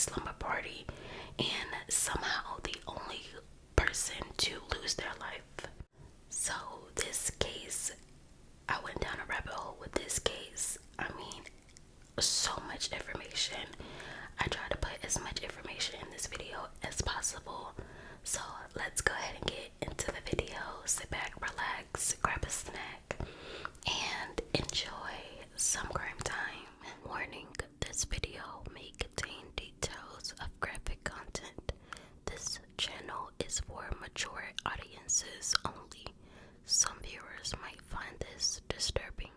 slumber party and somehow the only person to lose their life. So this case, I went down a rabbit hole with this case. I mean, so much information. I tried to put as much information in this video as possible. So let's go ahead and get into the video. Sit back, relax, grab a snack, and enjoy some crime time. Warning, this video may contain details of graphic content. This channel is for mature audiences only. Some viewers might find this disturbing.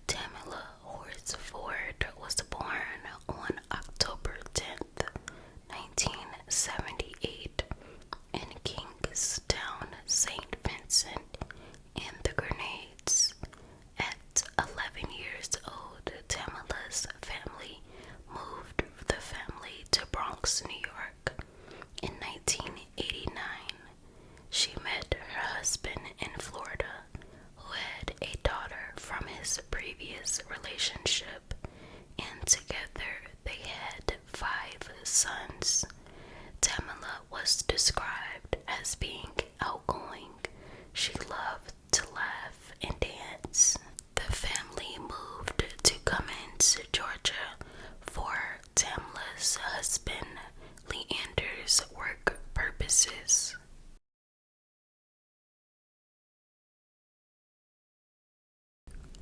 Tamla Horsford was born on October 10th, 1978 in Kingstown, St. Vincent and the Grenadines. At 11 years old, Tamla's family moved to Bronx, New York. In 1989, she met her husband in Florida, who had a daughter from his previous relationship, and together they had 5 sons. Tamla was described as being outgoing. She loved to laugh and dance. The family moved to Cumming, Georgia for Tamla's husband Leander's work purposes.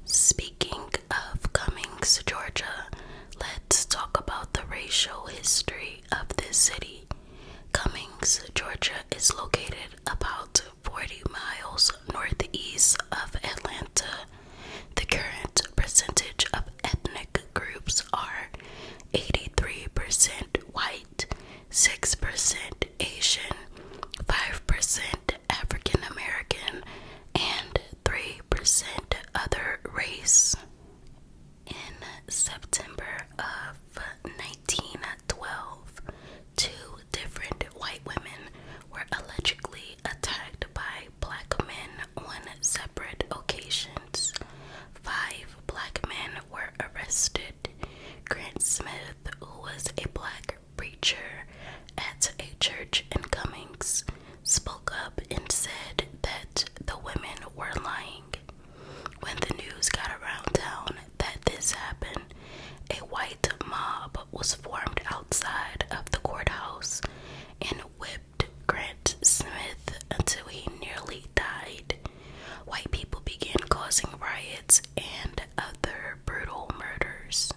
Speaking of Cummings, Georgia, let's talk about the racial history of this city. Cummings, Georgia is located about 40 miles northeast of Atlanta. The current percentage of ethnic groups are 83% white, 6% Asian, 5% African American, and 3% other race. In September of 1912, 2 different white women were allegedly attacked by black men on separate occasions. 5 black men were arrested. Grant Smith, who was a black preacher at a church in Cummings, spoke up and said that the women were lying. When the news got around town that this happened, a white mob was formed outside of the courthouse and whipped Grant Smith until he nearly died. White people began causing riots and other brutal murders.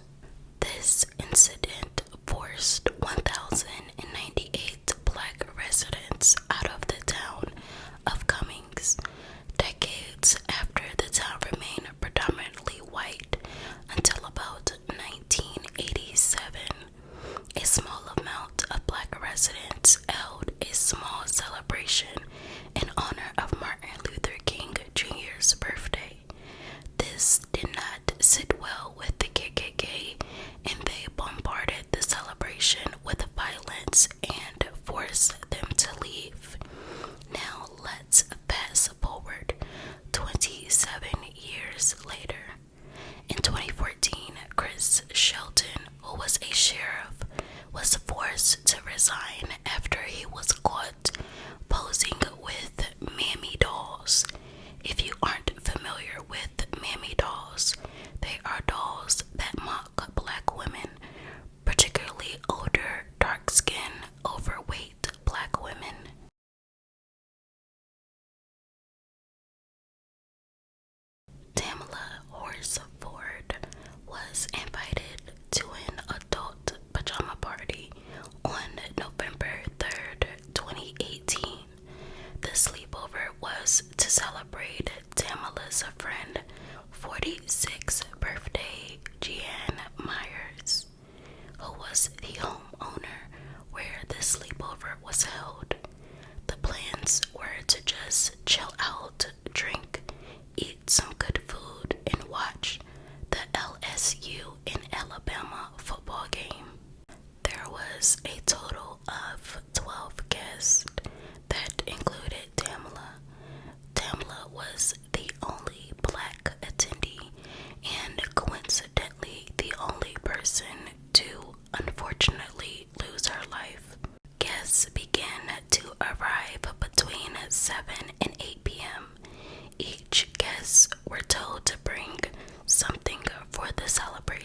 This incident forced 1,098 black residents out of the town of Cummings. Decades after, the town remained predominantly white until about 1987. A small amount of black residents held a small celebration in honor of Martin Luther King Jr.'s birthday. This did not sit well with the KKK, and they bombarded the celebration with violence and forced them to leave. Now let's fast forward 27 years later. In 2014, Chris Shelton, who was a sheriff, was forced to resign after he was caught posing with mammy dolls. If you aren't familiar with mammy dolls, they are dolls that mock black women, particularly older, dark-skinned, overweight black women. Tamla Horsford was invited to an adult pajama party on November 3rd, 2018. The sleepover was to celebrate Tamla's friend 46th birthday, Jeanne Myers, who was the homeowner where the sleepover was held. The plans were to just chill out, drink, eat some good food, and watch the LSU and Alabama football game. There was a total of 12 guests that included Tamla. Tamla was the only black attendee, and coincidentally,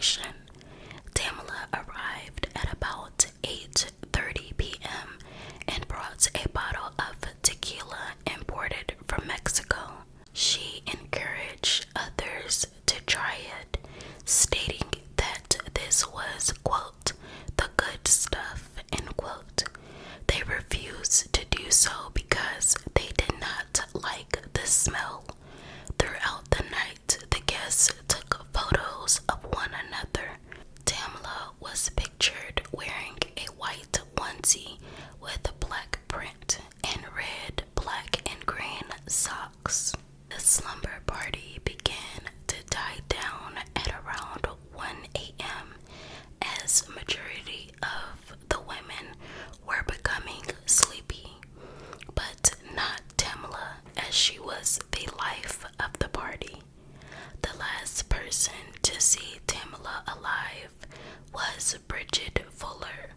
location. Tamla arrived at about 8:30 p.m. and brought a bottle of tequila imported from Mexico. She encouraged others to try it, stating that this was, quote, the good stuff, end quote. They refused to do so because they did not like the smell. Throughout the night, the guests took photos of one another. Tamla was pictured wearing a white onesie with a black print and red, black, and green socks. The slumber party began to die down at around 1 a.m. as majority of the women were becoming sleepy, but not Tamla, as she was the life of the party. The last person to see Tamla alive was Bridget Fuller,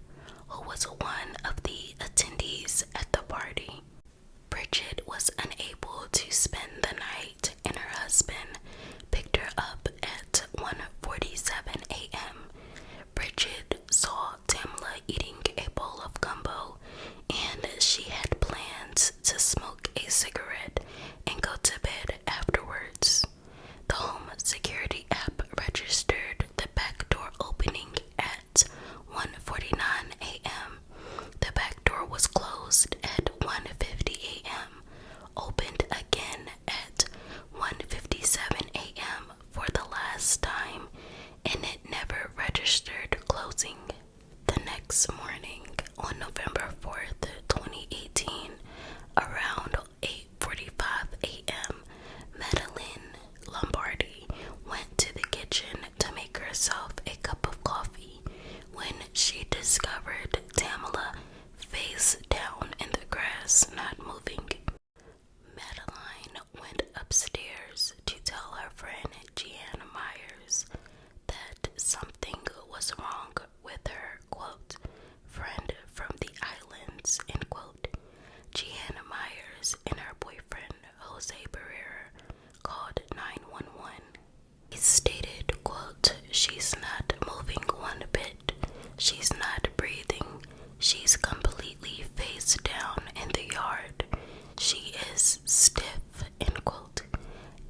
who was one of the attendees at the party. Bridget was unable to spend the night, and her husband picked her up at 1:47 a.m. Bridget saw Tamla eating a bowl of gumbo, and she had plans to smoke a cigarette and go to bed afterwards. The home security app registered the back door opening at 1:49 a.m. The back door was closed at 1:50 a.m., opened again at 1:57 a.m. for the last time, and it never registered closing. The next morning, on November 4th, 2018, around 8:45 a.m., Madeline Lombardi went to the kitchen to make herself a cup of coffee when she discovered Tamla face down in the grass, not moving. Madeline went upstairs to tell her friend Jeanne Myers that something was wrong with her, quote, friend from the islands, end quote. Jeanne Myers and her boyfriend, Jose Barrera, called 911. He stated, quote, she's not moving one bit. She's not breathing. She's completely face down in the yard. She is stiff, end quote.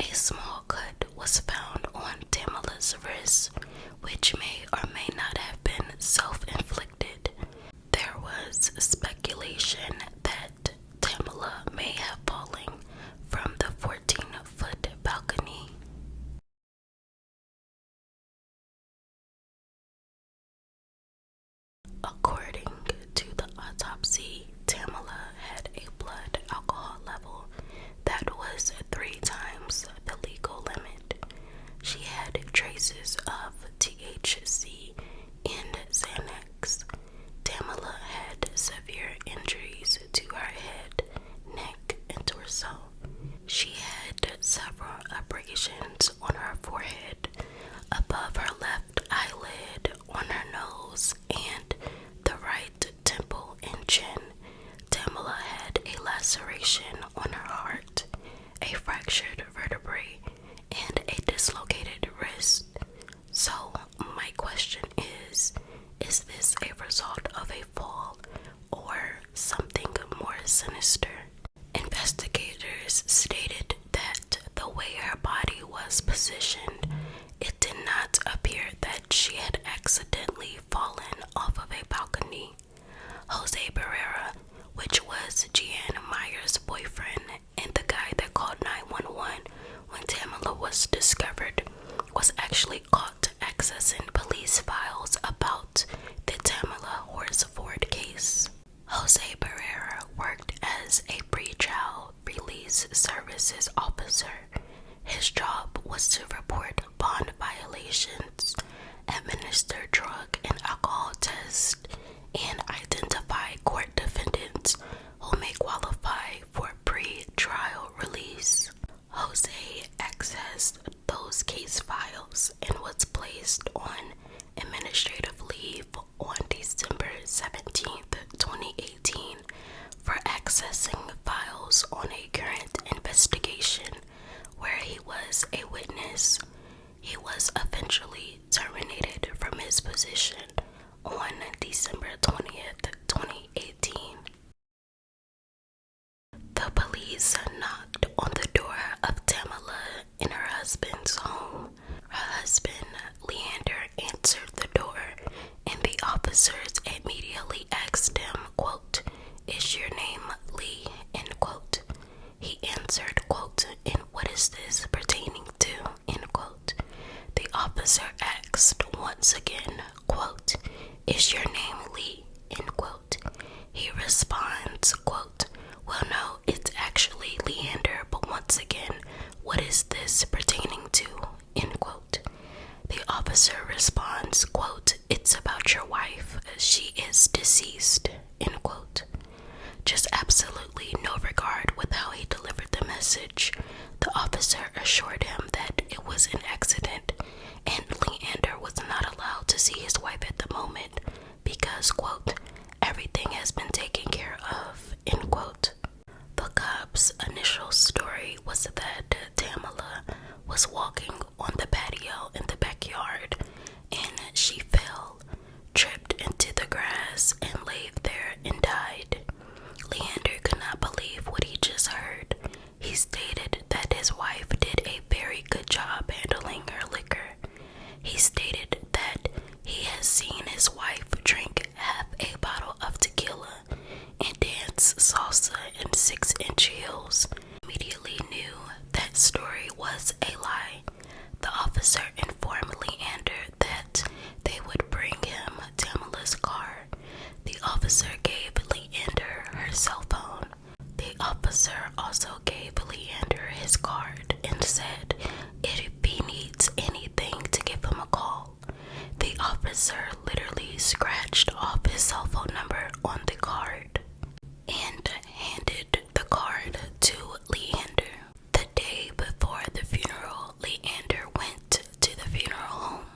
A small cut was found on Tamla's wrist, which may or may not have been self-inflicted. There was speculation that Tamla may have fallen from the 14-foot balcony. According to the autopsy, Tamla had a blood alcohol level that was 3 times the legal limit. She had traces of THC and Xanax. Tamla had severe injuries to her head, neck, and torso. She had several abrasions on her forehead, above her left eyelid, on her nose, and the right temple and chin. Tamla had a laceration on her heart, a fractured vertebrae, and a dislocated wrist. So, my question is this a result of a fall or something more sinister? Investigators stated that the way her body was positioned, it did not appear that she had accidentally fallen off of a balcony. Jose Barrera, which was Jeanne Myers' boyfriend and the guy that called 911 when Tamla was discovered, was actually caught accessing police files about the Tamla Horsford case. Jose Barrera worked as a pretrial release services officer. His job was to report bond violations, administer drug and alcohol tests, and identify court defendants who may qualify for pre-trial release. Jose accessed those case files and was placed on administrative leave on December 17th, 2018 for accessing files on a current investigation where he was a witness. He was eventually terminated. asked once again, quote, "Is your name Lee?" end quote. He responds, quote, "Well, no, it's actually Leander, but once again, what is this pertaining to?" end quote. The officer responds, quote, "It's about your wife. She is deceased," end quote. Just absolutely no regard with how he delivered the message. The officer assured him that it was an accident and Leander was not allowed to see his wife at the moment because, quote, "everything has been taken care of," end quote. The cop's initial story was that Tamla was walking on the patio in the backyard and she fell, tripped into the grass, and lay there and died. Leander could not believe what he just heard. He stated that his wife did a very good job handling her liquor. He stated that he has seen his wife drink half a bottle of tequila and dance salsa in 6-inch heels. Immediately knew that story was a lie. The officer informed Leander that they would bring him Tamla's car. The officer gave Leander her cell phone. The officer also gave Leander his card and said if he needs anything to give him a call. The officer literally scratched off his cell phone number on the card and handed the card to Leander. The day before the funeral, Leander went to the funeral home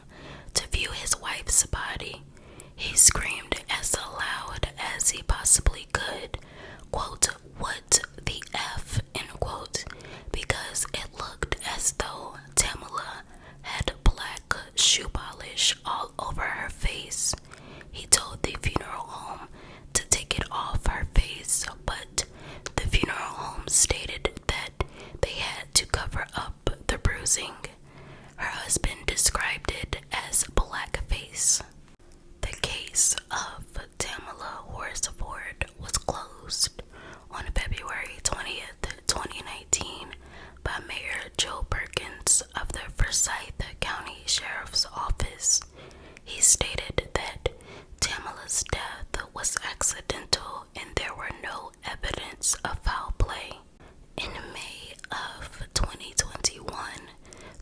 to view his wife's body. He screamed as loud as he possibly could, quote, "What the F," end quote, because it looked as though Tamla had black shoe polish all over her face. He told the funeral home to take it off her face, but the funeral home stated that they had to cover up the bruising. Her husband described it as blackface. The case of Tamla Horsford was closed on February 20th, 2019 by Mayor Joe Perkins of the Forsyth County Sheriff's Office. He stated that Tamla's death was accidental and there were no evidence of foul play. In May of 2021,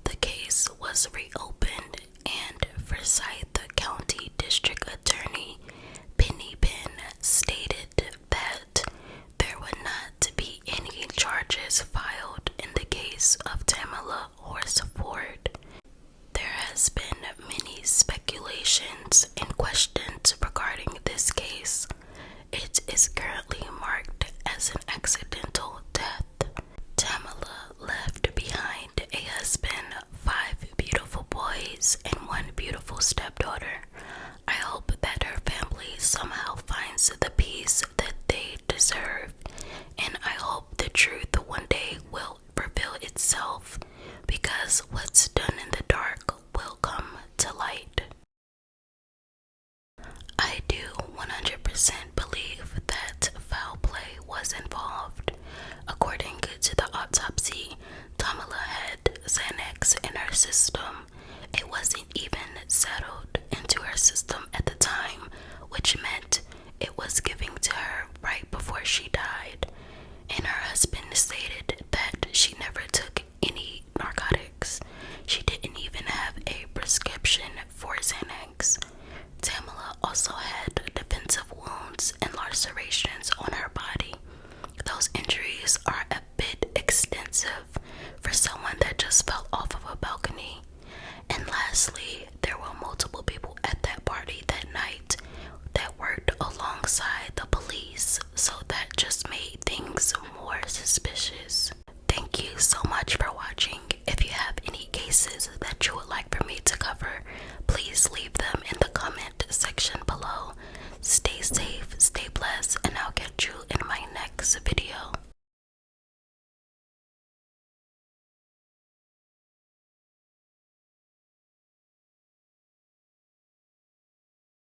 the case was reopened and Forsyth County District Attorney Penny Penn stated that there would not be any charges filed in the case of Tamla Horsford. There has been many speculations and questions regarding this case. It is currently marked as an accidental death. Tamla left behind a husband, 5 beautiful boys, and 1 beautiful stepdaughter. I hope that her family somehow finds the peace that they deserve, and I hope the truth one day will reveal itself, because what's done in the dark will come to light. I do 100% believe that foul play was involved. According to the autopsy, Tamla had Xanax in her system. It wasn't even settled.